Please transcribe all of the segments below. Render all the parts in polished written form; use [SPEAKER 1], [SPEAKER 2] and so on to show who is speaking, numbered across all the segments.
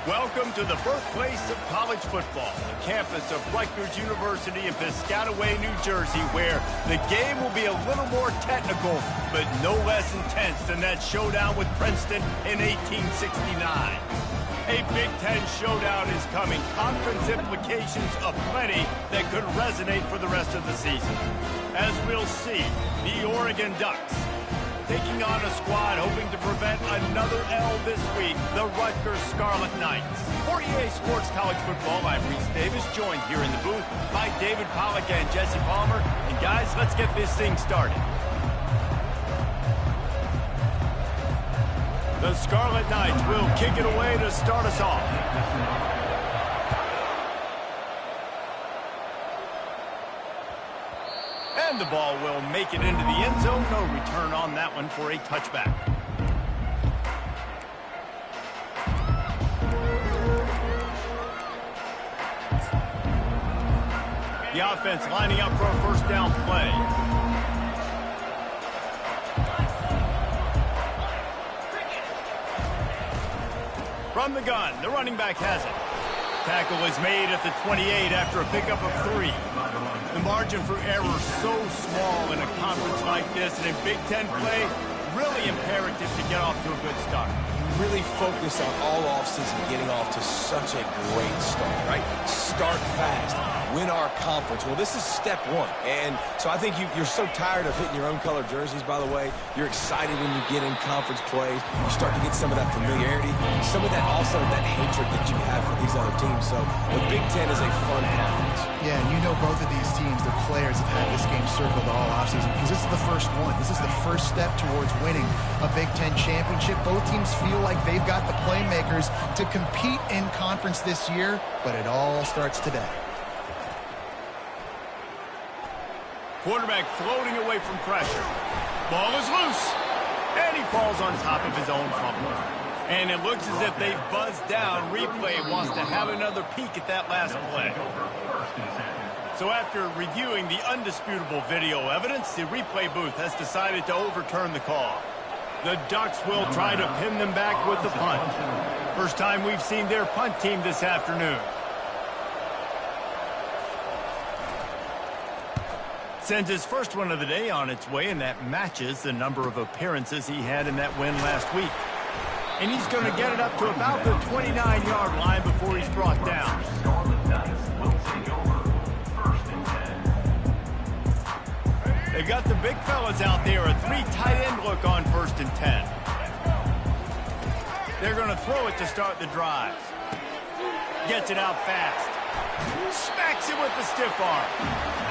[SPEAKER 1] Welcome to the birthplace of college football, the campus of Rutgers University in Piscataway, New Jersey, where the game will be a little more technical, but no less intense than that showdown with Princeton in 1869. A Big Ten showdown is coming, conference implications aplenty that could resonate for the rest of the season. As we'll see, the Oregon Ducks taking on a squad hoping to prevent another L this week, the Rutgers Scarlet Knights. For EA Sports College Football, I'm Reese Davis, joined here in the booth by David Pollack and Jesse Palmer. And guys, let's get this thing started. The Scarlet Knights will kick it away to start us off. And the ball will make it into the end zone. No return on that one for a touchback. The offense lining up for a first down play. From the gun, the running back has it. Tackle is made at the 28 after a pickup of 3. The margin for error so small in a conference like this, and in Big Ten play, really imperative to get off to a good start.
[SPEAKER 2] You really focus on all offseason getting off to such a great start, right? Start fast, win our conference. Well, this is step one, and so I think you're so tired of hitting your own color jerseys, by the way. You're excited when you get in conference plays. You start to get some of that familiarity, some of that also that hatred that you have for these other teams. So the Big Ten is a fun conference.
[SPEAKER 3] Yeah, and you know both of these teams, their players have had this game circled all offseason because this is the first one. This is the first step towards winning a Big Ten championship. Both teams feel like they've got the playmakers to compete in conference this year, but it all starts today.
[SPEAKER 1] Quarterback floating away from pressure. Ball is loose. And he falls on top of his own fumble. And it looks as if they've buzzed down. Replay wants to have another peek at that last play. So after reviewing the undisputable video evidence, the replay booth has decided to overturn the call. The Ducks will try to pin them back with the punt. First time we've seen their punt team this afternoon. Sends his first one of the day on its way, and that matches the number of appearances he had in that win last week. And he's going to get it up to about the 29-yard line before he's brought down. They've got the big fellas out there, a 3 tight end look on 1st and 10. They're going to throw it to start the drive. Gets it out fast. Smacks it with the stiff arm.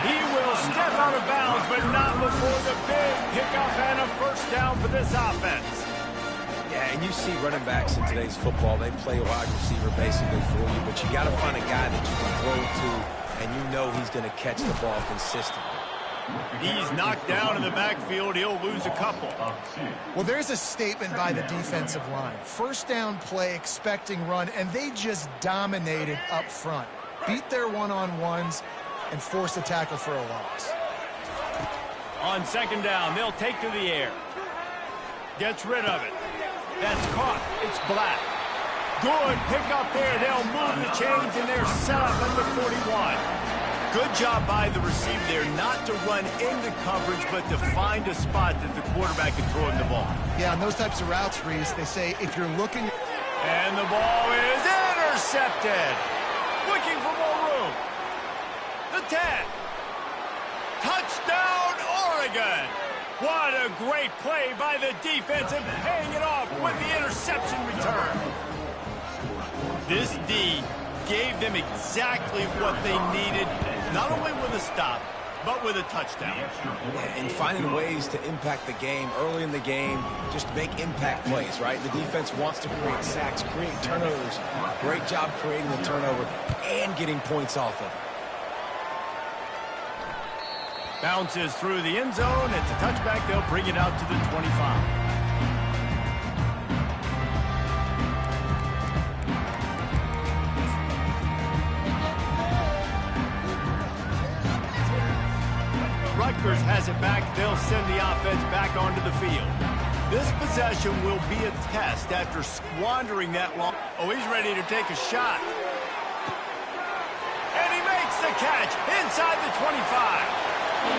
[SPEAKER 1] He will step out of bounds, but not before the big pickup and a first down for this offense.
[SPEAKER 2] Yeah, and you see running backs in today's football, they play wide receiver basically for you, but you got to find a guy that you can throw to, and you know he's going to catch the ball consistently.
[SPEAKER 1] He's knocked down in the backfield. He'll lose a couple.
[SPEAKER 3] Well, there's a statement by the defensive line. First down play, expecting run, and they just dominated up front. Beat their one-on-ones and force a tackle for a loss.
[SPEAKER 1] On 2nd down, they'll take to the air. Gets rid of it. That's caught. It's Black. Good pick up there. They'll move the chains, and they're set up at the 41. Good job by the receiver there, not to run into coverage, but to find a spot that the quarterback can throw him the ball.
[SPEAKER 3] Yeah, on those types of routes, Reese, they say if you're looking...
[SPEAKER 1] And the ball is intercepted. Looking for more room. The 10. Touchdown, Oregon. What a great play by the defense and paying it off with the interception return. This D gave them exactly what they needed, not only with a stop, but with a touchdown.
[SPEAKER 2] And finding ways to impact the game early in the game, just make impact plays, right? The defense wants to create sacks, create turnovers. Great job creating the turnover and getting points off of it.
[SPEAKER 1] Bounces through the end zone. It's a touchback. They'll bring it out to the 25. Rutgers has it back. They'll send the offense back onto the field. This possession will be a test after squandering that long. Oh, he's ready to take a shot. And he makes the catch inside the 25.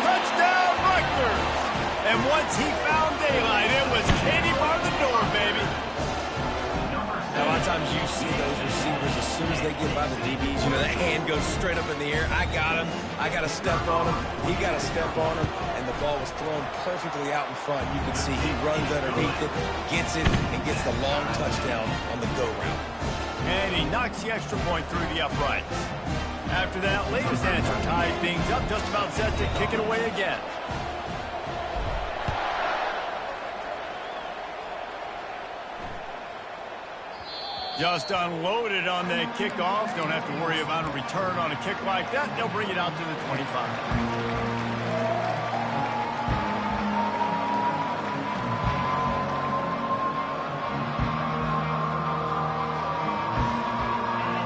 [SPEAKER 1] Touchdown, Rutgers. And once he found daylight, it was Katie bar the door, baby.
[SPEAKER 2] Now, a lot of times you see those receivers, as soon as they get by the DBs, you know, that hand goes straight up in the air. I got him. I got to step on him. He got to step on him. And the ball was thrown perfectly out in front. You can see he runs underneath it, gets it, and gets the long touchdown on the go route.
[SPEAKER 1] And he knocks the extra point through the uprights. After that, latest answer tied things up, just about set to kick it away again. Just unloaded on that kickoff. Don't have to worry about a return on a kick like that. They'll bring it out to the 25.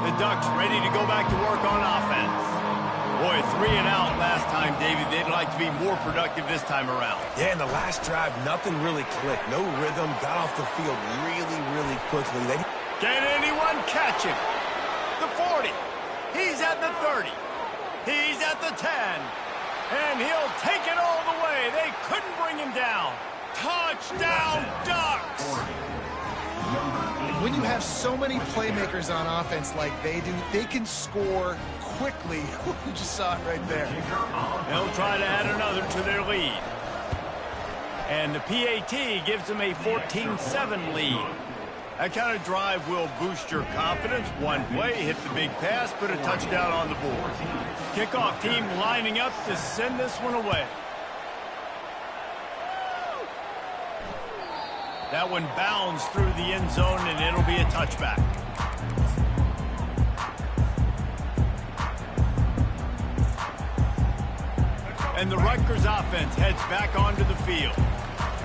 [SPEAKER 1] The Ducks ready to go back to work on offense. Boy, 3 and out last time, David. They'd like to be more productive this time around.
[SPEAKER 2] Yeah, in the last drive, nothing really clicked. No rhythm. Got off the field really, really quickly.
[SPEAKER 1] Can anyone catch him? The 40. He's at the 30. He's at the 10. And he'll take it all the way. They couldn't bring him down. Touchdown, Ducks!
[SPEAKER 3] When you have so many playmakers on offense like they do, they can score quickly. You just saw it right there.
[SPEAKER 1] They'll try to add another to their lead. And the PAT gives them a 14-7 lead. That kind of drive will boost your confidence. One play, hit the big pass, put a touchdown on the board. Kickoff team lining up to send this one away. That one bounds through the end zone, and it'll be a touchback. And the Rutgers offense heads back onto the field.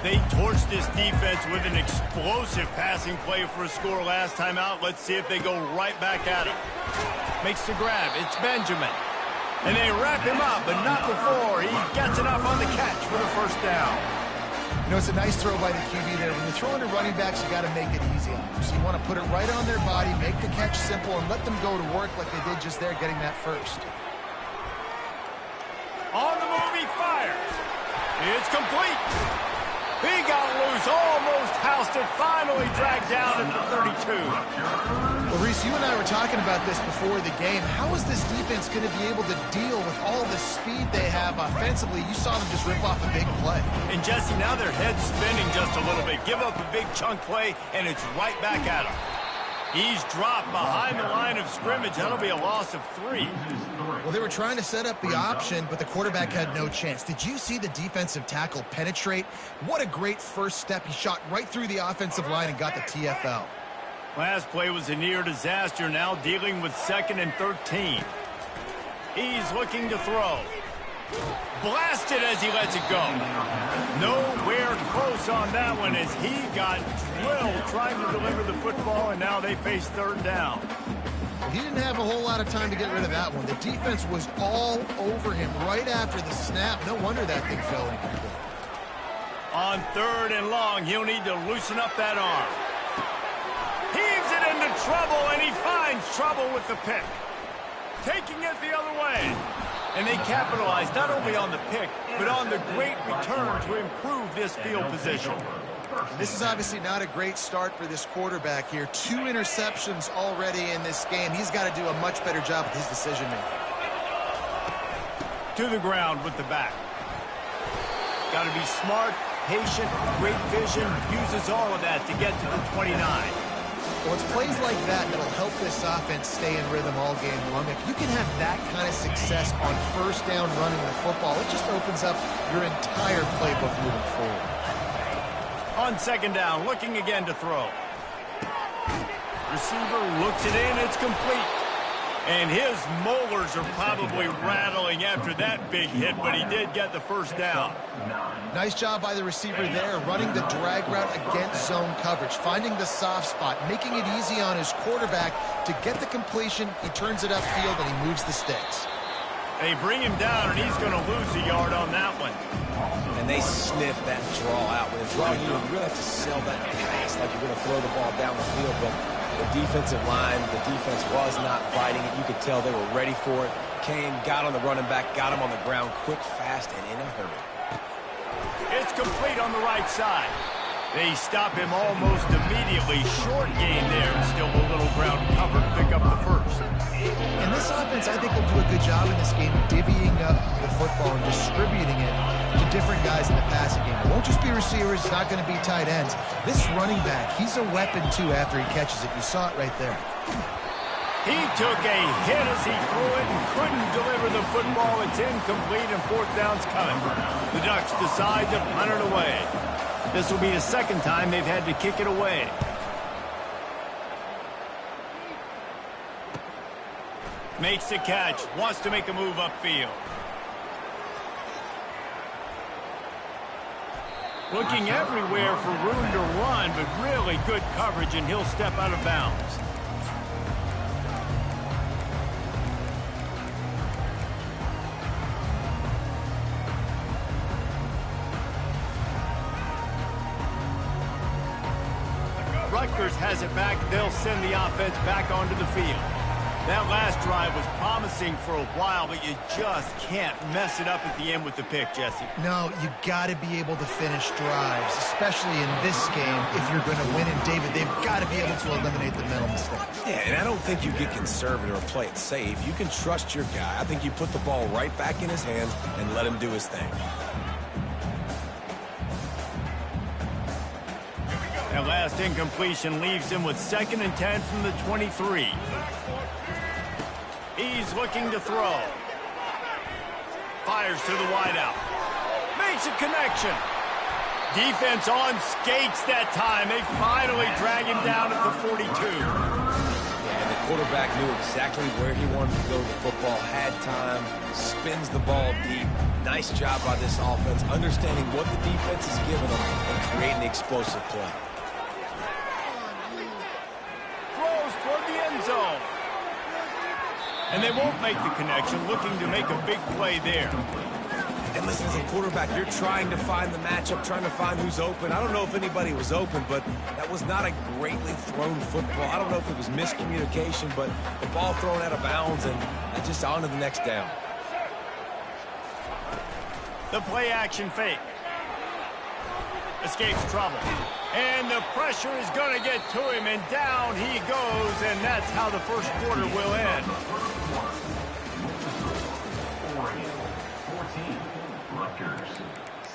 [SPEAKER 1] They torched this defense with an explosive passing play for a score last time out. Let's see if they go right back at it. Makes the grab. It's Benjamin. And they wrap him up, but not before he gets enough on the catch for the first down.
[SPEAKER 3] You know, it's a nice throw by the QB there. When you're throwing to running backs, you got to make it easy on them. So you want to put it right on their body, make the catch simple, and let them go to work like they did just there, getting that first.
[SPEAKER 1] On the move, he fires. It's complete. He got loose, almost housed it, finally dragged down at the 32.
[SPEAKER 3] Well, Reese, you and I were talking about this before the game. How is this defense going to be able to deal with all the speed they have offensively? You saw them just rip off a big play.
[SPEAKER 1] And, Jesse, now their head's spinning just a little bit. Give up a big chunk play, and it's right back at him. He's dropped behind the line of scrimmage. That'll be a loss of 3.
[SPEAKER 3] Well, they were trying to set up the option, but the quarterback had no chance. Did you see the defensive tackle penetrate? What a great first step. He shot right through the offensive line and got the TFL.
[SPEAKER 1] Last play was a near disaster, now dealing with 2nd and 13. He's looking to throw. Blasted as he lets it go. Nowhere close on that one as he got drilled trying to deliver the football, and now they face 3rd down.
[SPEAKER 3] He didn't have a whole lot of time to get rid of that one. The defense was all over him right after the snap. No wonder that thing fell incomplete.
[SPEAKER 1] On 3rd and long, he'll need to loosen up that arm. Heaves it into trouble, and he finds trouble with the pick. Taking it the other way. And they capitalize not only on the pick, but on the great return to improve this field position.
[SPEAKER 3] This is obviously not a great start for this quarterback here. 2 interceptions already in this game. He's got to do a much better job with his decision-making.
[SPEAKER 1] To the ground with the back. Got to be smart, patient, great vision, uses all of that to get to the 29.
[SPEAKER 3] Well, it's plays like that that'll help this offense stay in rhythm all game long. If you can have that kind of success on 1st down running the football, it just opens up your entire playbook moving forward.
[SPEAKER 1] On 2nd down, looking again to throw. Receiver looks it in, it's complete. And his molars are probably rattling after that big hit, but he did get the 1st down.
[SPEAKER 3] Nice job by the receiver there, running the drag route against zone coverage, finding the soft spot, making it easy on his quarterback to get the completion. He turns it upfield, and he moves the sticks.
[SPEAKER 1] They bring him down, and he's going to lose a yard on that one.
[SPEAKER 2] And they sniff that draw out. With a draw, you really have to sell that pass like you're going to throw the ball down the field. But the defensive line, the defense was not fighting it. You could tell they were ready for it. Came, got on the running back, got him on the ground quick, fast, and in a hurry.
[SPEAKER 1] It's complete on the right side. They stop him almost immediately. Short gain there. Still a little ground cover to pick up the first.
[SPEAKER 3] And this offense, I think, will do a good job in this game divvying up the football and distributing it to different guys in the passing game. It won't just be receivers. It's not going to be tight ends. This running back, he's a weapon, too, after he catches it. You saw it right there.
[SPEAKER 1] He took a hit as he threw it and couldn't deliver the football. It's incomplete, and fourth down's coming. The Ducks decide to punt it away. This will be the second time they've had to kick it away. Makes the catch. Wants to make a move upfield. Looking everywhere for room to run, but really good coverage, and he'll step out of bounds. Rutgers has it back. They'll send the offense back onto the field. That last drive was promising for a while, but you just can't mess it up at the end with the pick, Jesse.
[SPEAKER 3] No, you got to be able to finish drives, especially in this game. If you're going to win, and David, they've got to be able to eliminate the mental mistakes.
[SPEAKER 2] Yeah, and I don't think you get conservative or play it safe. You can trust your guy. I think you put the ball right back in his hands and let him do his thing.
[SPEAKER 1] That last incompletion leaves him with 2nd and 10 from the 23. He's looking to throw. Fires to the wideout. Makes a connection. Defense on skates that time. They finally drag him down at the 42.
[SPEAKER 2] Yeah, and the quarterback knew exactly where he wanted to go with the football, had time, spins the ball deep. Nice job by this offense, understanding what the defense is giving them and creating the explosive play.
[SPEAKER 1] Throws toward the end zone. And they won't make the connection, looking to make a big play there.
[SPEAKER 2] And listen, as a quarterback, you're trying to find the matchup, trying to find who's open. I don't know if anybody was open, but that was not a greatly thrown football. I don't know if it was miscommunication, but the ball thrown out of bounds and just on to the next down.
[SPEAKER 1] The play action fake. Escapes trouble. And the pressure is going to get to him, and down he goes, and that's how the first quarter will end.
[SPEAKER 4] 14, Rutgers,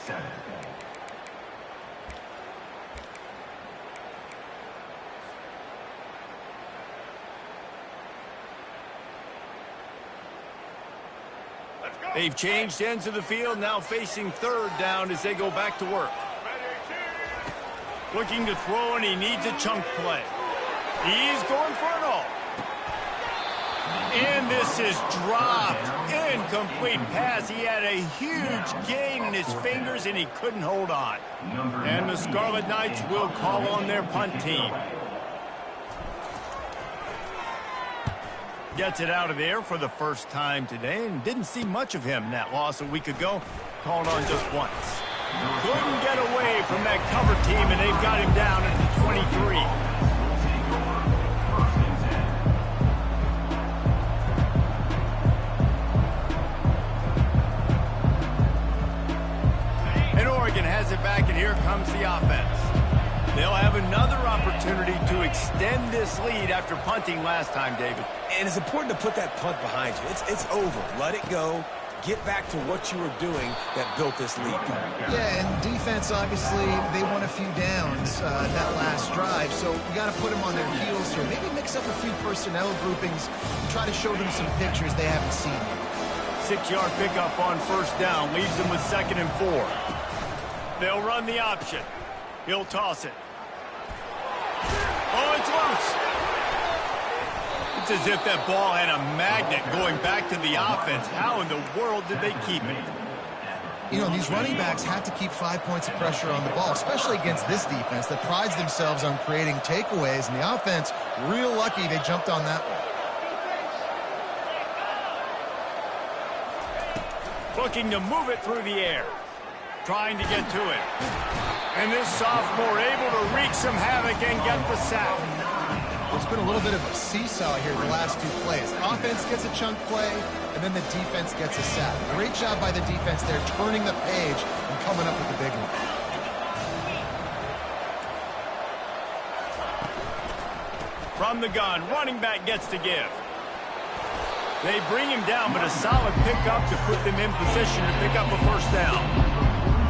[SPEAKER 4] 7.
[SPEAKER 1] They've changed ends of the field, now facing 3rd down as they go back to work. Looking to throw, and he needs a chunk play. He's going for it all. And this is dropped. Incomplete pass. He had a huge gain in his fingers, and he couldn't hold on. And the Scarlet Knights will call on their punt team. Gets it out of there for the first time today, and didn't see much of him. That loss a week ago, called on just once. Couldn't get away from that cover team, and they've got him down at the 23. And Oregon has it back, and here comes the offense. They'll have another opportunity to extend this lead after punting last time, David.
[SPEAKER 2] And it's important to put that punt behind you. It's over. Let it go. Get back to what you were doing that built this lead.
[SPEAKER 3] Yeah, and defense, obviously, they won a few downs that last drive, so you got to put them on their heels here. Maybe mix up a few personnel groupings and try to show them some pictures they haven't seen yet.
[SPEAKER 1] 6-yard pickup on 1st down leaves them with 2nd and 4. They'll run the option. He'll toss it. Oh, it's loose. It's as if that ball had a magnet going back to the offense. How in the world did they keep it?
[SPEAKER 3] You know, these running backs have to keep 5 points of pressure on the ball, especially against this defense that prides themselves on creating takeaways. And the offense, real lucky they jumped on that one.
[SPEAKER 1] Looking to move it through the air. Trying to get to it. And this sophomore able to wreak some havoc and get the sack.
[SPEAKER 3] It's been a little bit of a seesaw here the last 2 plays. Offense gets a chunk play, and then the defense gets a sack. Great job by the defense there, turning the page and coming up with the big one.
[SPEAKER 1] From the gun, running back gets to give. They bring him down, but a solid pickup to put them in position to pick up a first down.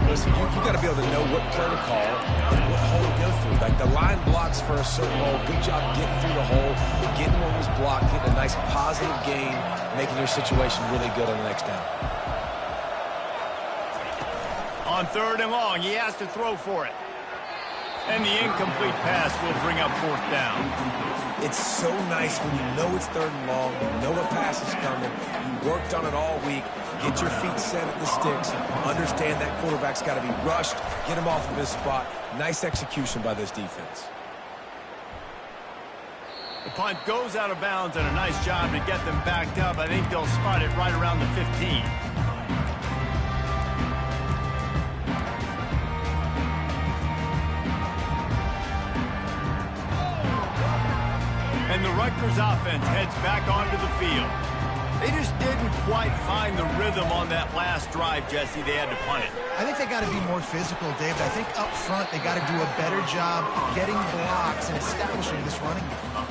[SPEAKER 2] Listen, you got to be able to know what play to call and what hole to go through. Like the line blocks for a certain hole. Good job getting through the hole, getting what was blocked, getting a nice positive gain, making your situation really good on the next down.
[SPEAKER 1] On 3rd and long, he has to throw for it. And the incomplete pass will bring up 4th down.
[SPEAKER 2] It's so nice when you know it's 3rd and long, you know a pass is coming, you worked on it all week, get your feet set at the sticks, understand that quarterback's got to be rushed, get him off of his spot. Nice execution by this defense.
[SPEAKER 1] The punt goes out of bounds, and a nice job to get them backed up. I think they'll spot it right around the 15. And the Rutgers offense heads back onto the field. They just didn't quite find the rhythm on that last drive, Jesse. They had to punt it.
[SPEAKER 3] I think they got to be more physical, David. I think up front they got to do a better job getting blocks and establishing this running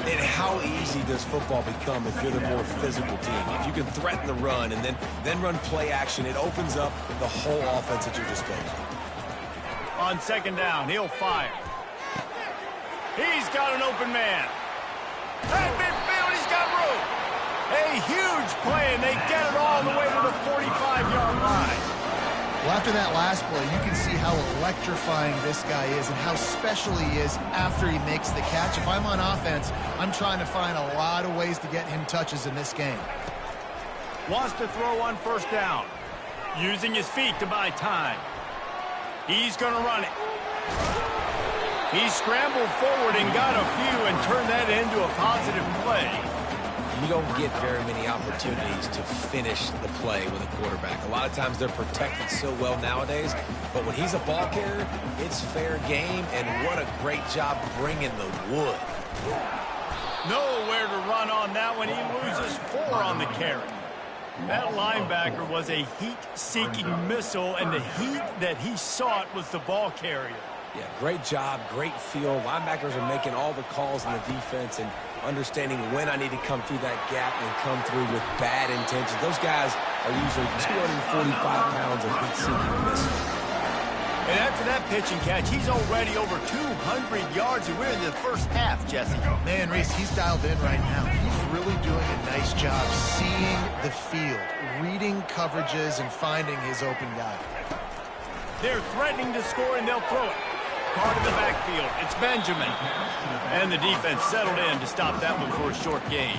[SPEAKER 3] game.
[SPEAKER 2] And how easy does football become if you're the more physical team? If you can threaten the run and then run play action, it opens up the whole offense at your disposal.
[SPEAKER 1] On 2nd down, he'll fire. He's got an open man. At midfield, he's got room. A huge play, and they get it all the way to the 45-yard line.
[SPEAKER 3] Well, after that last play, you can see how electrifying this guy is and how special he is after he makes the catch. If I'm on offense, I'm trying to find a lot of ways to get him touches in this game.
[SPEAKER 1] Wants to throw on 1st down. Using his feet to buy time. He's going to run it. He scrambled forward and got a few and turned that into a positive play.
[SPEAKER 2] You don't get very many opportunities to finish the play with a quarterback. A lot of times they're protected so well nowadays, but when he's a ball carrier, it's fair game, and what a great job bringing the wood.
[SPEAKER 1] Nowhere to run on that one. He loses 4 on the carry. That linebacker was a heat-seeking missile, and the heat that he sought was the ball carrier.
[SPEAKER 2] Yeah, great job, great feel. Linebackers are making all the calls in the defense and understanding when I need to come through that gap and come through with bad intentions. Those guys are usually 245 pounds of heat-seeking missiles.
[SPEAKER 1] And after that pitch and catch, he's already over 200 yards, and we're in the first half, Jesse.
[SPEAKER 3] Man, Reese, he's dialed in right now. He's really doing a nice job seeing the field, reading coverages, and finding his open guy.
[SPEAKER 1] They're threatening to score, and they'll throw it. Card in the backfield. It's Benjamin. And the defense settled in to stop that one for a short gain.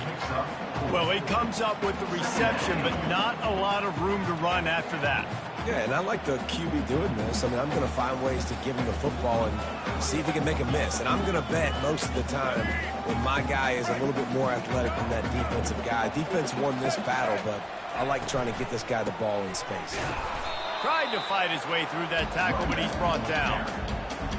[SPEAKER 1] Well, he comes up with the reception, but not a lot of room to run after that.
[SPEAKER 2] Yeah, and I like the QB doing this. I mean, I'm going to find ways to give him the football and see if he can make a miss. And I'm going to bet most of the time when my guy is a little bit more athletic than that defensive guy. Defense won this battle, but I like trying to get this guy the ball in space.
[SPEAKER 1] Tried to fight his way through that tackle, but he's brought down.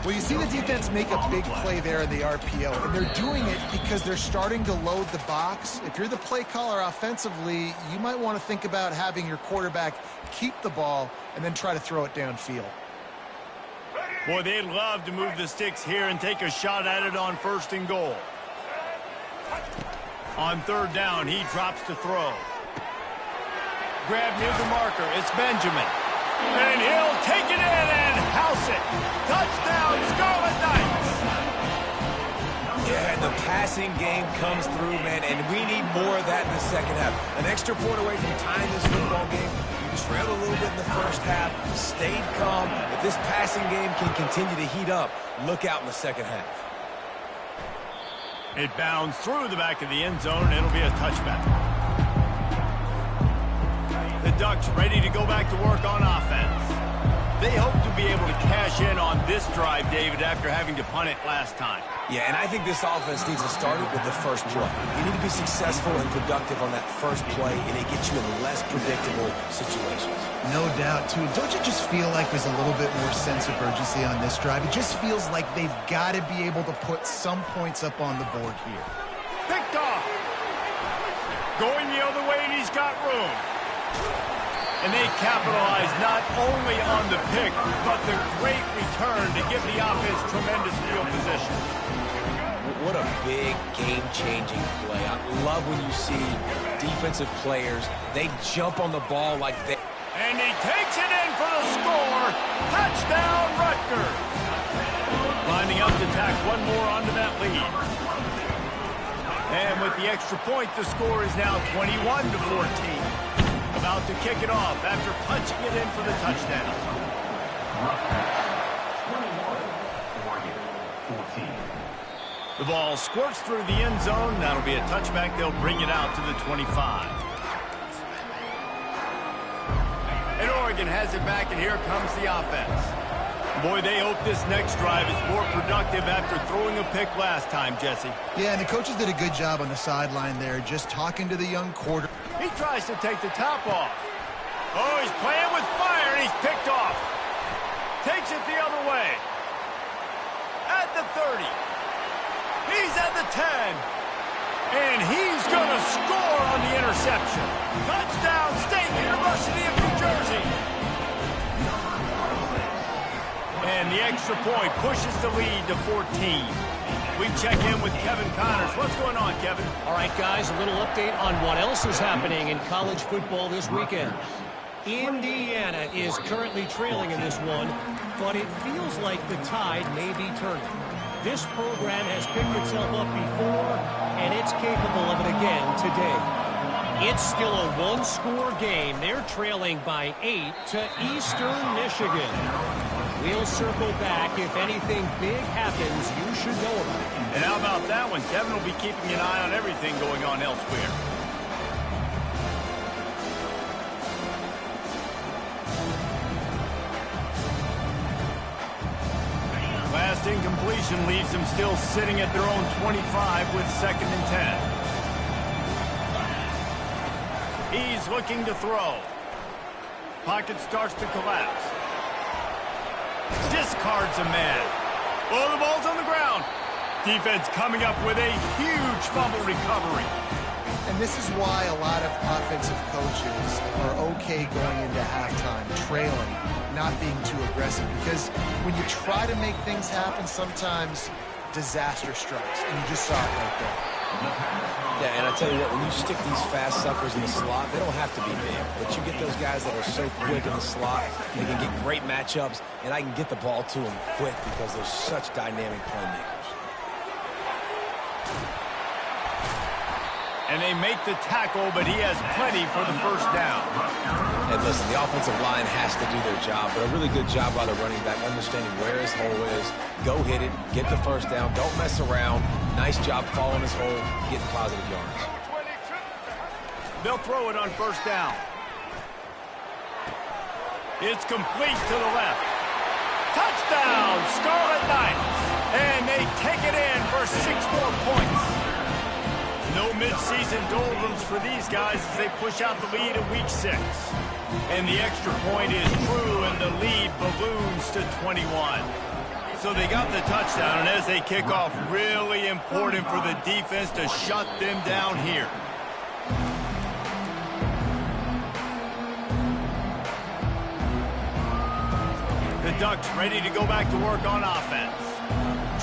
[SPEAKER 3] Well, you see the defense make a big play there in the RPO, and they're doing it because they're starting to load the box. If you're the play caller offensively, you might want to think about having your quarterback keep the ball and then try to throw it downfield.
[SPEAKER 1] Boy, they'd love to move the sticks here and take a shot at it on 1st and goal. On 3rd down, he drops to throw. Grab near the marker. It's Benjamin. And he'll take it in and house it. Touchdown, Scarlet Knights.
[SPEAKER 2] Yeah, and the passing game comes through, man, and we need more of that in the second half. An extra point away from tying this football game. You trailed a little bit in the first half, stayed calm. If this passing game can continue to heat up, look out in the second half.
[SPEAKER 1] It bounds through the back of the end zone, and it'll be a touchback. The Ducks ready to go back to work on offense. They hope to be able to cash in on this drive, David, after having to punt it last time.
[SPEAKER 2] Yeah, and I think this offense needs to start it with the first play. You need to be successful and productive on that first play, and it gets you in less predictable situations.
[SPEAKER 3] No doubt, too. Don't you just feel like there's a little bit more sense of urgency on this drive? It just feels like they've got to be able to put some points up on the board here.
[SPEAKER 1] Picked off. Going the other way, and he's got room. And they capitalize not only on the pick, but the great return to give the offense tremendous field position.
[SPEAKER 2] What a big game-changing play. I love when you see defensive players, they jump on the ball like they...
[SPEAKER 1] And he takes it in for the score. Touchdown, Rutgers. Lining up to tack one more onto that lead. And with the extra point, the score is now 21-14. About to kick it off after punching it in for the touchdown.
[SPEAKER 4] 21, 14.
[SPEAKER 1] The ball squirts through the end zone. That'll be a touchback. They'll bring it out to the 25. And Oregon has it back, and here comes the offense. Boy, they hope this next drive is more productive after throwing a pick last time, Jesse.
[SPEAKER 3] Yeah, and the coaches did a good job on the sideline there, just talking to the young quarterback.
[SPEAKER 1] He tries to take the top off. Oh, he's playing with fire, and he's picked off. Takes it the other way. At the 30. He's at the 10. And he's going to score on the interception. Touchdown, State University of New Jersey. And the extra point pushes the lead to 14. We check in with Kevin Connors. What's going on, Kevin?
[SPEAKER 5] All right, guys, a little update on what else is happening in college football this weekend. Indiana is currently trailing in this one, but it feels like the tide may be turning. This program has picked itself up before, and it's capable of it again today. It's still a one-score game. They're trailing by 8 to Eastern Michigan. We'll circle back. If anything big happens, you should know about it.
[SPEAKER 1] And how about that one? Kevin will be keeping an eye on everything going on elsewhere. Last incompletion leaves them still sitting at their own 25 with 2nd and 10. He's looking to throw. Pocket starts to collapse. Discards a man. Oh, the ball's on the ground. Defense coming up with a huge fumble recovery.
[SPEAKER 3] And this is why a lot of offensive coaches are okay going into halftime, trailing, not being too aggressive. Because when you try to make things happen, sometimes disaster strikes. And you just saw it right there.
[SPEAKER 2] Yeah, and I tell you what, when you stick these fast suckers in the slot, they don't have to be big. But you get those guys that are so quick in the slot, they can get great matchups, and I can get the ball to them quick because they're such dynamic playmakers.
[SPEAKER 1] And they make the tackle, but he has plenty for the first down.
[SPEAKER 2] And listen, the offensive line has to do their job, but a really good job by the running back, understanding where his hole is, go hit it, get the first down, don't mess around. Nice job following his hole, getting positive yards.
[SPEAKER 1] They'll throw it on first down. It's complete to the left. Touchdown, Scarlet Knights. And they take it in for 6 more points. No midseason doldrums for these guys as they push out the lead in week 6. And the extra point is true, and the lead balloons to 21. So they got the touchdown, and as they kick off, really important for the defense to shut them down here. The Ducks ready to go back to work on offense.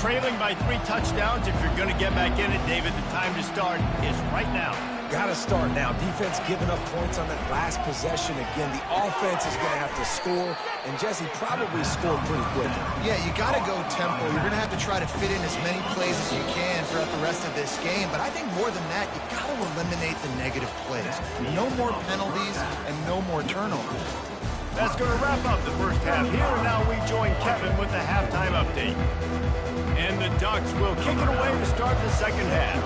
[SPEAKER 1] Trailing by 3 touchdowns. If you're going to get back in it, David, the time to start is right now.
[SPEAKER 2] Got to start now. Defense giving up points on that last possession. Again, the offense is going to have to score, and Jesse probably scored pretty quickly.
[SPEAKER 3] Yeah, you got to go tempo. You're going to have to try to fit in as many plays as you can throughout the rest of this game, but I think more than that, you got to eliminate the negative plays. No more penalties and no more turnovers.
[SPEAKER 1] That's going to wrap up the first half here, and now we join Kevin with the halftime update. And the Ducks will kick it away to start the second half.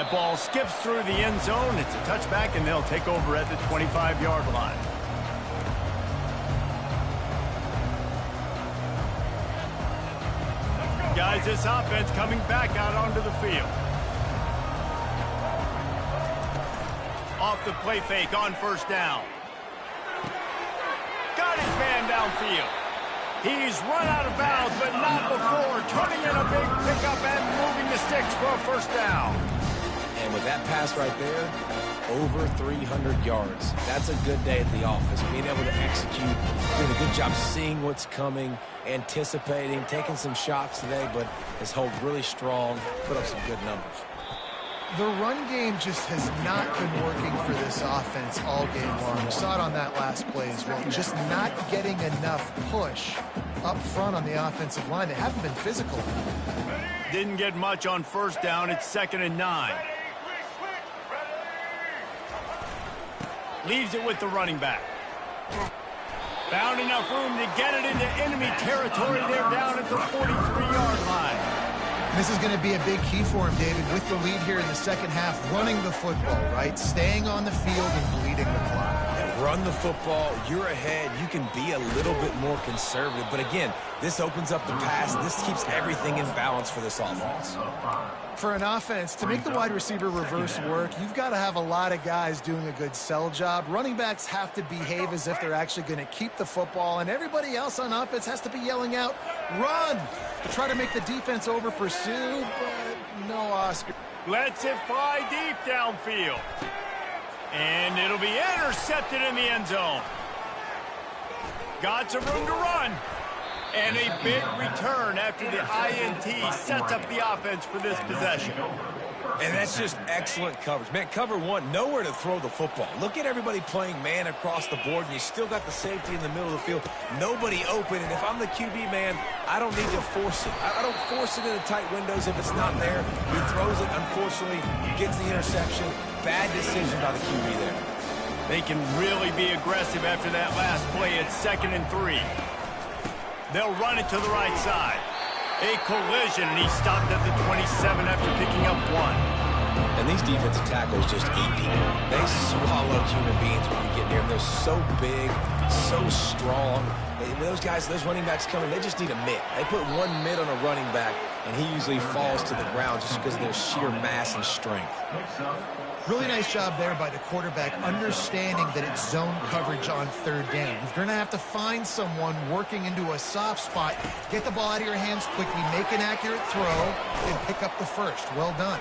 [SPEAKER 1] That ball skips through the end zone. It's a touchback, and they'll take over at the 25-yard line. Guys, this offense coming back out onto the field. Off the play fake on first down. Got his man downfield. He's run out of bounds, but not before turning in a big pickup and moving the sticks for a first down.
[SPEAKER 2] And with that pass right there, over 300 yards. That's a good day at the office. Being able to execute, doing a good job seeing what's coming, anticipating, taking some shots today, but his hold really strong, put up some good numbers.
[SPEAKER 3] The run game just has not been working for this offense all game long. We saw it on that last play as well. Just not getting enough push up front on the offensive line. They haven't been physical.
[SPEAKER 1] Didn't get much on first down. It's 2nd and 9. Leaves it with the running back. Found enough room to get it into enemy territory. They're down at the 43-yard line.
[SPEAKER 3] This is going to be a big key for him, David, with the lead here in the second half, running the football, right? Staying on the field and bleeding the clock.
[SPEAKER 2] Yeah, run the football. You're ahead. You can be a little bit more conservative. But again, this opens up the pass. This keeps everything in balance for this offense.
[SPEAKER 3] For an offense, to make the wide receiver reverse work, you've got to have a lot of guys doing a good sell job. Running backs have to behave as if they're actually going to keep the football, and everybody else on offense has to be yelling out, run, to try to make the defense over pursue, but no Oscar.
[SPEAKER 1] Lets it fly deep downfield. And it'll be intercepted in the end zone. Got some room to run. And a big return after the INT sets up the offense for this possession.
[SPEAKER 2] And that's just excellent coverage. Man, cover one, nowhere to throw the football. Look at everybody playing man across the board, and you still got the safety in the middle of the field. Nobody open, and if I'm the QB, man, I don't need to force it. I don't force it into tight windows if it's not there. He throws it, unfortunately, gets the interception. Bad decision by the QB there.
[SPEAKER 1] They can really be aggressive after that last play. It's 2nd and 3. They'll run it to the right side. A collision, and he stopped at the 27 after picking up 1.
[SPEAKER 2] And these defensive tackles just eat people. They swallow human beings when you get near them. They're so big, so strong. Those guys, those running backs coming, they just need a mitt. They put one mitt on a running back, and he usually falls to the ground just because of their sheer mass and strength.
[SPEAKER 3] Really nice job there by the quarterback, understanding that it's zone coverage on 3rd down. You're going to have to find someone working into a soft spot, get the ball out of your hands quickly, make an accurate throw, and pick up the first. Well done.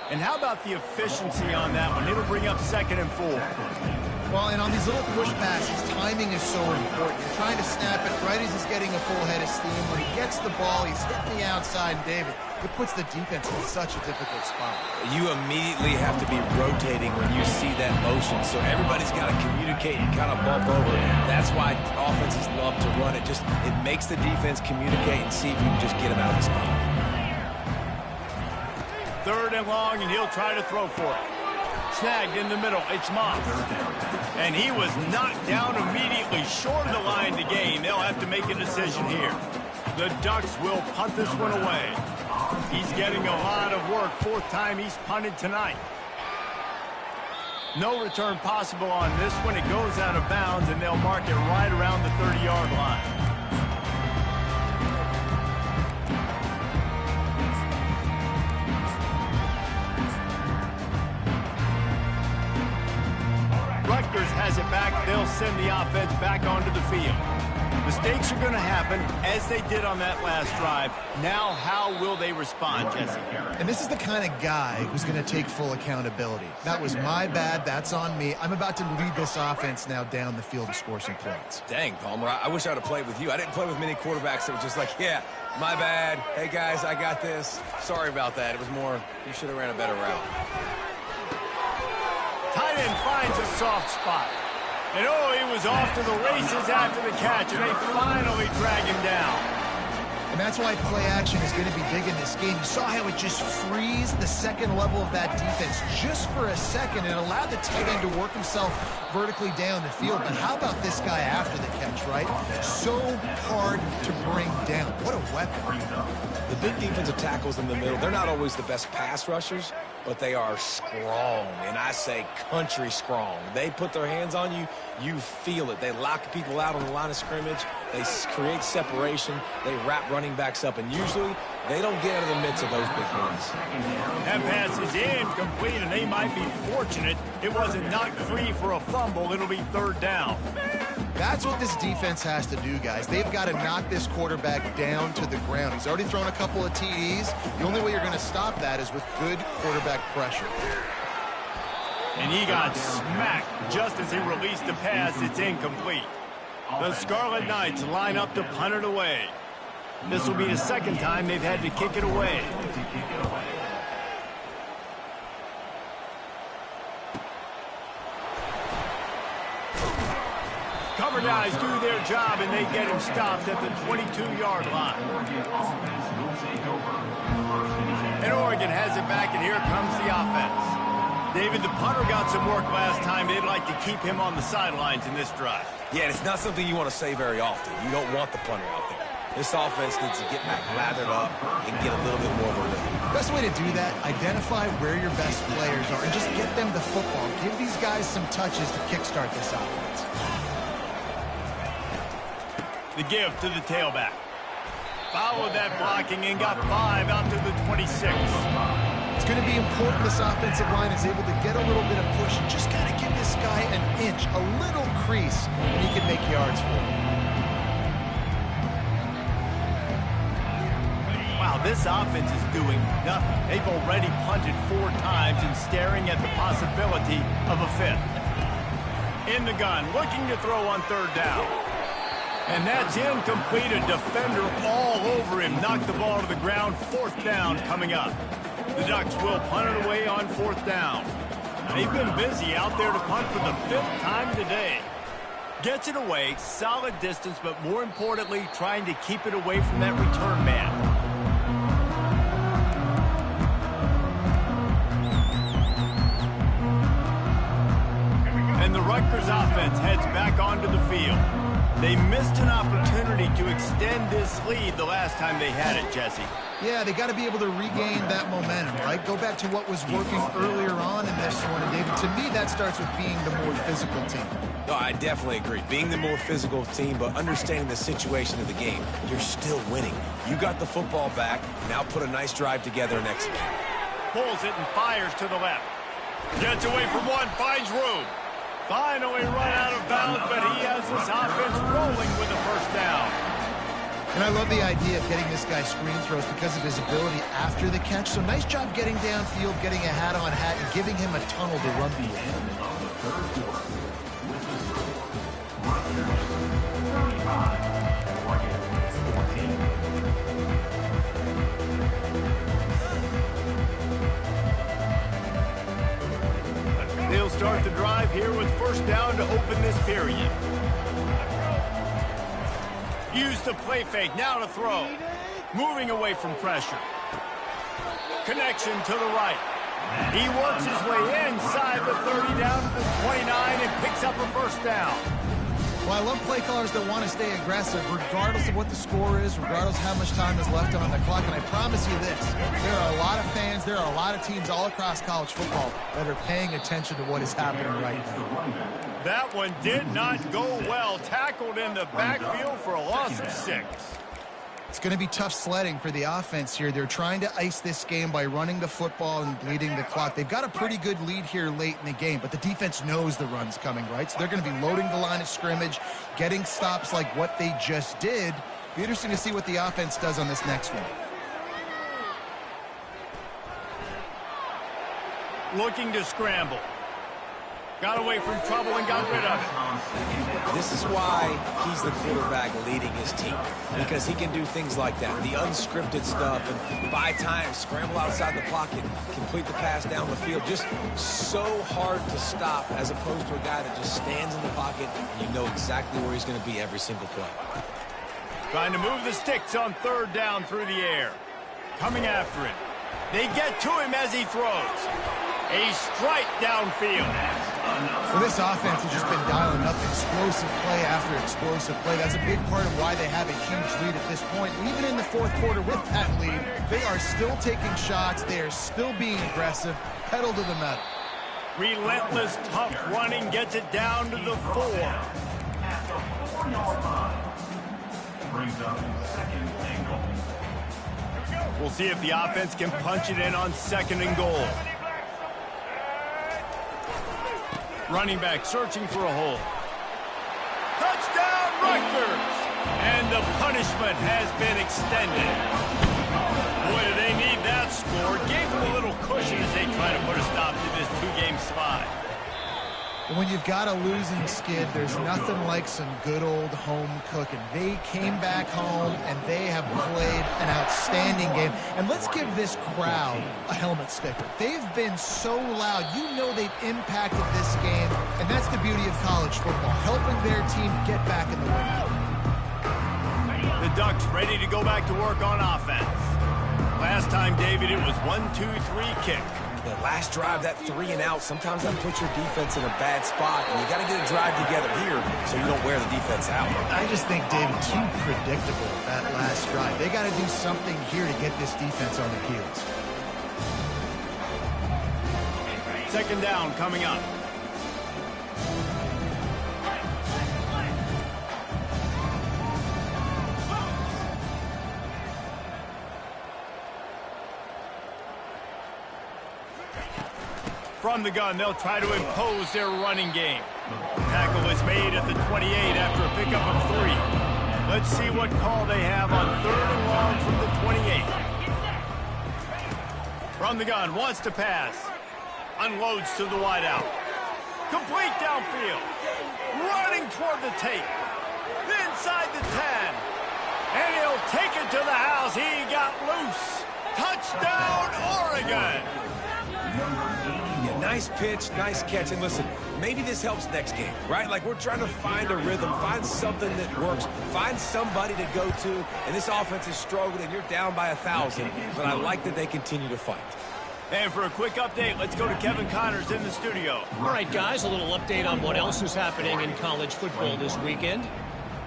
[SPEAKER 1] And how about the efficiency on that one? It'll bring up 2nd and 4.
[SPEAKER 3] Well, and on these little push passes, timing is so important. You're trying to snap it right as he's getting a full head of steam. When he gets the ball, he's hitting the outside, and David, it puts the defense in such a difficult spot.
[SPEAKER 2] You immediately have to be rotating when you see that motion, so everybody's got to communicate and kind of bump over. That's why offenses love to run it. It makes the defense communicate and see if you can just get him out of the spot.
[SPEAKER 1] 3rd and long, and he'll try to throw for it. Snagged in the middle. It's Moss. And he was knocked down immediately short of the line to gain. They'll have to make a decision here. The Ducks will punt this one away. He's getting a lot of work. 4th time he's punted tonight. No return possible on this one. It goes out of bounds, and they'll mark it right around the 30-yard line. Rutgers has it back. They'll send the offense back onto the field. Mistakes are going to happen, as they did on that last drive. Now, how will they respond, Jesse?
[SPEAKER 3] And this is the kind of guy who's going to take full accountability. That was my bad. That's on me. I'm about to lead this offense now down the field to score some points.
[SPEAKER 2] Dang, Palmer, I wish I'd have played with you. I didn't play with many quarterbacks that were just like, yeah, my bad. Hey, guys, I got this. Sorry about that. It was more, you should have ran a better route.
[SPEAKER 1] Tight end finds a soft spot. And oh, he was off to the races after the catch, and they finally drag him down.
[SPEAKER 3] And that's why play action is going to be big in this game. You saw how it just frees the second level of that defense just for a second and allowed the tight end to work himself vertically down the field. But how about this guy after the catch, right? So hard to bring down. What a weapon.
[SPEAKER 2] The big defensive tackles in the middle, they're not always the best pass rushers, but they are strong, and I say country strong. They put their hands on you, you feel it. They lock people out on the line of scrimmage. They create separation. They wrap running backs up, and usually they don't get out of the midst of those big boys.
[SPEAKER 1] That pass is incomplete, and they might be fortunate it wasn't knocked free for a fumble. It'll be 3rd down.
[SPEAKER 3] That's what this defense has to do, guys. They've got to knock this quarterback down to the ground. He's already thrown a couple of TDs. The only way you're going to stop that is with good quarterback pressure.
[SPEAKER 1] And he got smacked just as he released the pass. It's incomplete. The Scarlet Knights line up to punt it away. This will be the 2nd time they've had to kick it away. Cover guys do their job, and they get him stopped at the 22-yard line. And Oregon has it back, and here comes the offense. David, the punter got some work last time. They'd like to keep him on the sidelines in this drive.
[SPEAKER 2] Yeah, it's not something you want to say very often. You don't want the punter out there. This offense needs to get back lathered up and get a little bit more of a rhythm.
[SPEAKER 3] Best way to do that, identify where your best players are and just get them the football. Give these guys some touches to kickstart this offense.
[SPEAKER 1] The give to the tailback. Followed that blocking and got 5 out to the 26.
[SPEAKER 3] It's going to be important this offensive line is able to get a little bit of push and just kind of give this guy an inch, a little crease, and he can make yards for him.
[SPEAKER 1] Wow, this offense is doing nothing. They've already punted 4 times and staring at the possibility of a 5th. In the gun, looking to throw on 3rd down. And that's incomplete. A defender all over him. Knocked the ball to the ground. 4th down coming up. The Ducks will punt it away on 4th down. They've been busy out there to punt for the 5th time today. Gets it away, solid distance, but more importantly, trying to keep it away from that return man. And the Rutgers offense heads back onto the field. They missed an opportunity to extend this lead the last time they had it, Jesse.
[SPEAKER 3] Yeah, they got to be able to regain that momentum, right? Go back to what was working earlier on in this one. And David, to me, that starts with being the more physical team.
[SPEAKER 2] No, I definitely agree. Being the more physical team, but understanding the situation of the game, you're still winning. You got the football back. Now put a nice drive together and execute.
[SPEAKER 1] Pulls it and fires to the left. Gets away from one, finds room. Finally run out of bounds, but he has this offense rolling with the 1st down.
[SPEAKER 3] And I love the idea of getting this guy screen throws because of his ability after the catch. So nice job getting downfield, getting a hat-on-hat, and giving him a tunnel to run through.
[SPEAKER 1] They'll start the drive here with 1st down to open this period. Use the play fake, now to throw. Moving away from pressure. Connection to the right. He works his way inside the 30 down to the 29 and picks up a 1st down.
[SPEAKER 3] Well, I love play callers that want to stay aggressive regardless of what the score is, regardless of how much time is left on the clock. And I promise you this, there are a lot of fans, there are a lot of teams all across college football that are paying attention to what is happening right now.
[SPEAKER 1] That one did not go well. Tackled in the backfield for a loss of 6.
[SPEAKER 3] It's going to be tough sledding for the offense here. They're trying to ice this game by running the football and bleeding the clock. They've got a pretty good lead here late in the game, but the defense knows the run's coming, right? So they're going to be loading the line of scrimmage, getting stops like what they just did. Be interesting to see what the offense does on this next one.
[SPEAKER 1] Looking to scramble. Got away from trouble and got rid of it.
[SPEAKER 2] This is why he's the quarterback leading his team, because he can do things like that, the unscripted stuff, and buy time, scramble outside the pocket, complete the pass down the field. Just so hard to stop as opposed to a guy that just stands in the pocket and you know exactly where he's going to be every single play.
[SPEAKER 1] Trying to move the sticks on 3rd down through the air. Coming after it. They get to him as he throws. A strike downfield.
[SPEAKER 3] Well, this offense has just been dialing up explosive play after explosive play. That's a big part of why they have a huge lead at this point. Even in the fourth quarter with that lead, they are still taking shots. They are still being aggressive. Pedal to the metal.
[SPEAKER 1] Relentless, tough running gets it down to the 4.
[SPEAKER 4] At the 4-yard line. Brings up second and goal.
[SPEAKER 1] We'll see if the offense can punch it in on second and goal. Running back searching for a hole. Touchdown, Rutgers! And the punishment has been extended. Boy, do they need that score. Gave them a little cushion as they try to put a stop to this two-game slide.
[SPEAKER 3] When you've got a losing skid, there's nothing like some good old home cooking. They came back home, and they have played an outstanding game. And let's give this crowd a helmet sticker. They've been so loud. You know they've impacted this game, and that's the beauty of college football, helping their team get back in the win.
[SPEAKER 1] The Ducks ready to go back to work on offense. Last time, David, it was 1-2-3 kick.
[SPEAKER 2] The last drive, that 3 and out, sometimes that puts your defense in a bad spot, and you got to get a drive together here so you don't wear the defense out.
[SPEAKER 3] I just think, David, too predictable that last drive. They got to do something here to get this defense on their heels.
[SPEAKER 1] Second down coming up. From the gun, they'll try to impose their running game. Tackle is made at the 28 after a pickup of 3. Let's see what call they have on 3rd and long from the 28. From the gun, wants to pass. Unloads to the wideout. Complete downfield. Running toward the tape. Inside the 10. And he'll take it to the house. He got loose. Touchdown, Oregon.
[SPEAKER 2] Yeah, nice pitch, nice catch. And listen, maybe this helps next game, right? Like, we're trying to find a rhythm, find something that works, find somebody to go to. And this offense is struggling, and you're down by 1,000. But I like that they continue to fight.
[SPEAKER 1] And for a quick update, let's go to Kevin Connors in the studio.
[SPEAKER 5] All right, guys, a little update on what else is happening in college football this weekend.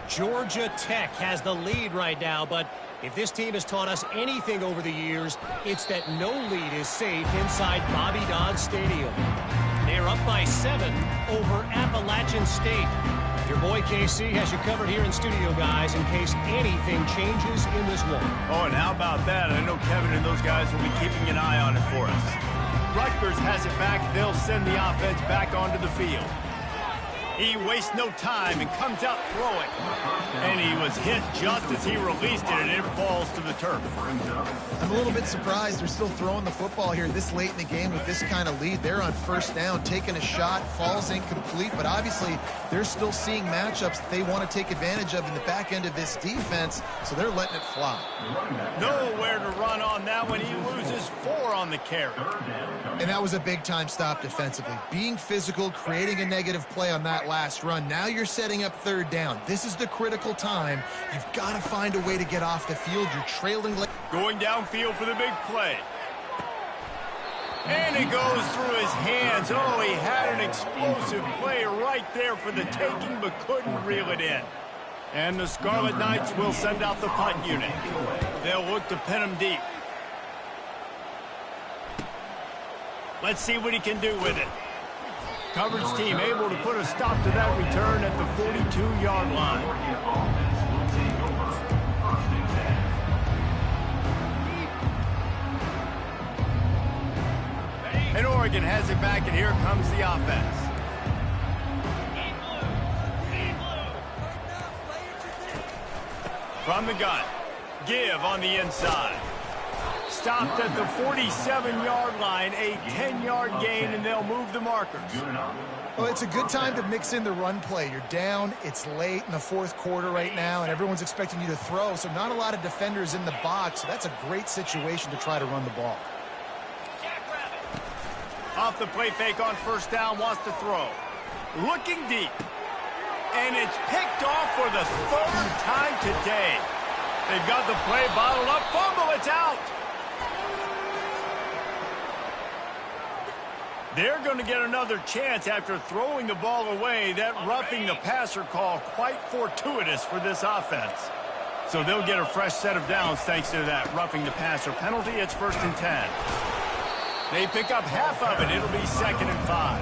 [SPEAKER 5] Georgia Tech has the lead right now, but if this team has taught us anything over the years, it's that no lead is safe inside Bobby Dodd Stadium. They're up by 7 over Appalachian State. Your boy KC has you covered here in studio, guys, in case anything changes in this one.
[SPEAKER 1] Oh, and how about that? I know Kevin and those guys will be keeping an eye on it for us. Rutgers has it back. They'll send the offense back onto the field. He wastes no time and comes out throwing. And he was hit just as he released it, and it falls to the turf.
[SPEAKER 3] I'm a little bit surprised they're still throwing the football here this late in the game with this kind of lead. They're on first down, taking a shot, falls incomplete, but obviously they're still seeing matchups that they want to take advantage of in the back end of this defense, so they're letting it fly.
[SPEAKER 1] Nowhere to run on that one. He loses 4 on the carry.
[SPEAKER 3] And that was a big-time stop defensively. Being physical, creating a negative play on that last run. Now you're setting up third down. This is the critical time. You've got to find a way to get off the field. You're trailing.
[SPEAKER 1] Going downfield for the big play. And it goes through his hands. Oh, he had an explosive play right there for the taking, but couldn't reel it in. And the Scarlet Knights will send out the punt unit. They'll look to pin him deep. Let's see what he can do with it. Coverage team able to put a stop to that return at the 42-yard line. And Oregon has it back, and here comes the offense. From the gun, give on the inside. Stopped at the 47-yard line, a 10-yard gain, and they'll move the markers.
[SPEAKER 3] Well, it's a good time to mix in the run play. You're down, it's late in the fourth quarter right now, and everyone's expecting you to throw, so not a lot of defenders in the box, so that's a great situation to try to run the ball.
[SPEAKER 1] Off the play fake on first down, wants to throw. Looking deep. And it's picked off for the 3rd time today. They've got the play bottled up. Fumble, it's out. They're going to get another chance after throwing the ball away. That roughing the passer call quite fortuitous for this offense. So they'll get a fresh set of downs thanks to that roughing the passer penalty. It's 1st and 10. They pick up half of it. It'll be 2nd and 5.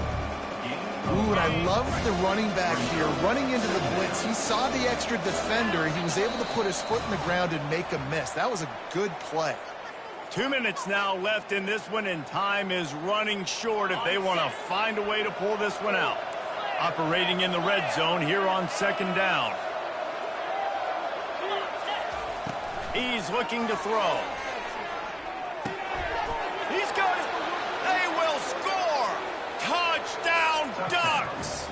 [SPEAKER 3] Ooh, and I love the running back here. Running into the blitz, he saw the extra defender. He was able to put his foot in the ground and make a miss. That was a good play.
[SPEAKER 1] 2 minutes now left in this one, and time is running short if they want to find a way to pull this one out. Operating in the red zone here on 2nd down. He's looking to throw. He's got it. They will score. Touchdown, Ducks.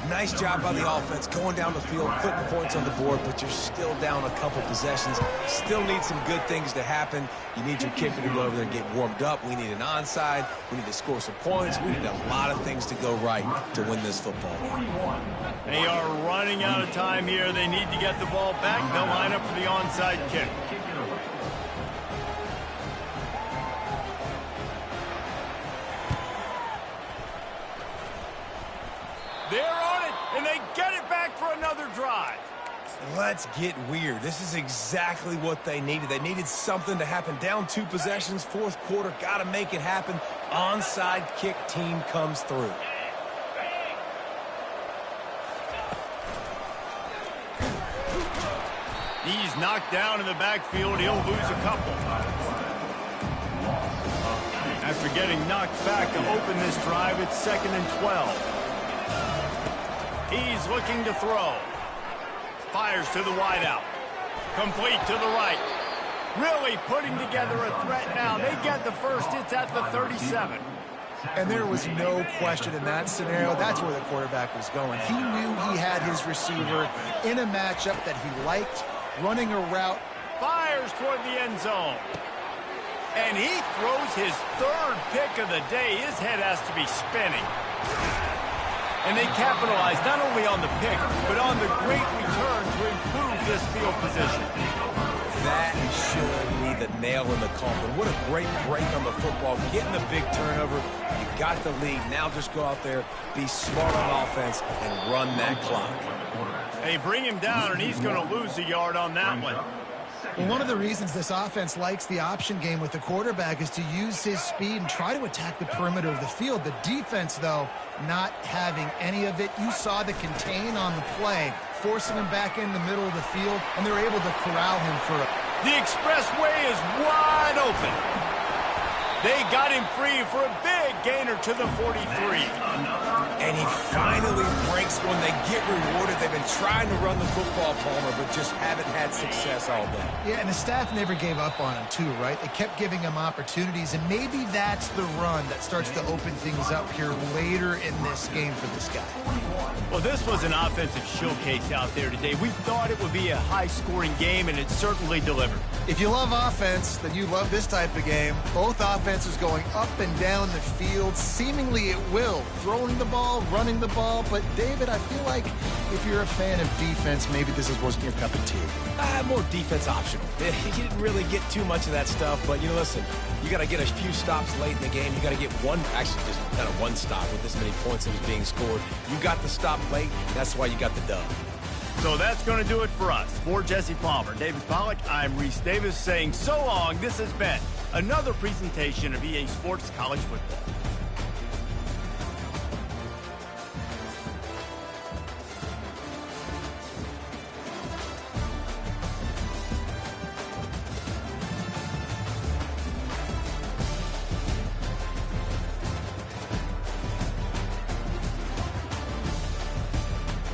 [SPEAKER 2] Nice job by the offense going down the field, putting points on the board, but you're still down a couple possessions. Still need some good things to happen. You need your kicker to go over there and get warmed up. We need an onside. We need to score some points. We need a lot of things to go right to win this football game.
[SPEAKER 1] They are running out of time here. They need to get the ball back. They'll line up for the onside kick. They're on it, and they get it back for another drive.
[SPEAKER 2] Let's get weird. This is exactly what they needed. They needed something to happen. Down 2 possessions, 4th quarter. Got to make it happen. Onside kick team comes through.
[SPEAKER 1] He's knocked down in the backfield. He'll lose a couple. After getting knocked back to open this drive, it's 2nd and 12. He's looking to throw. Fires to the wideout. Complete to the right. Really putting together a threat now. They get the first. It's at the 37.
[SPEAKER 3] And there was no question in that scenario. That's where the quarterback was going. He knew he had his receiver in a matchup that he liked, running a route.
[SPEAKER 1] Fires toward the end zone. And he throws his 3rd pick of the day. His head has to be spinning. And they capitalize not only on the pick, but on the great return to improve this field position.
[SPEAKER 2] That should be the nail in the coffin. What a great break on the football. Getting the big turnover. You got the lead. Now just go out there, be smart on offense, and run that clock.
[SPEAKER 1] They bring him down, and he's going to lose a yard on that one.
[SPEAKER 3] Well, one of the reasons this offense likes the option game with the quarterback is to use his speed and try to attack the perimeter of the field. The defense, though, not having any of it. You saw the contain on the play, forcing him back in the middle of the field, and they're able to corral him for a...
[SPEAKER 1] The expressway is wide open. They got him free for a big gainer to the 43.
[SPEAKER 2] And he finally breaks when they get rewarded. They've been trying to run the football, Palmer, but just haven't had success all day.
[SPEAKER 3] Yeah, and the staff never gave up on him, too, right? They kept giving him opportunities, and maybe that's the run that starts to open things up here later in this game for this guy.
[SPEAKER 1] Well, this was an offensive showcase out there today. We thought it would be a high-scoring game, and it certainly delivered.
[SPEAKER 3] If you love offense, then you love this type of game. Both offenses going up and down the field, seemingly at will, throwing the ball, running the ball. But, David, I feel like if you're a fan of defense, maybe this wasn't your cup of tea.
[SPEAKER 2] More defense optional. You didn't really get too much of that stuff, but, listen, you got to get a few stops late in the game. You got to get actually just kind of one stop with this many points that was being scored. You got the stop late. That's why you got the dub.
[SPEAKER 1] So that's going to do it for us. For Jesse Palmer, David Pollack, I'm Reese Davis saying so long. This has been another presentation of EA Sports College Football.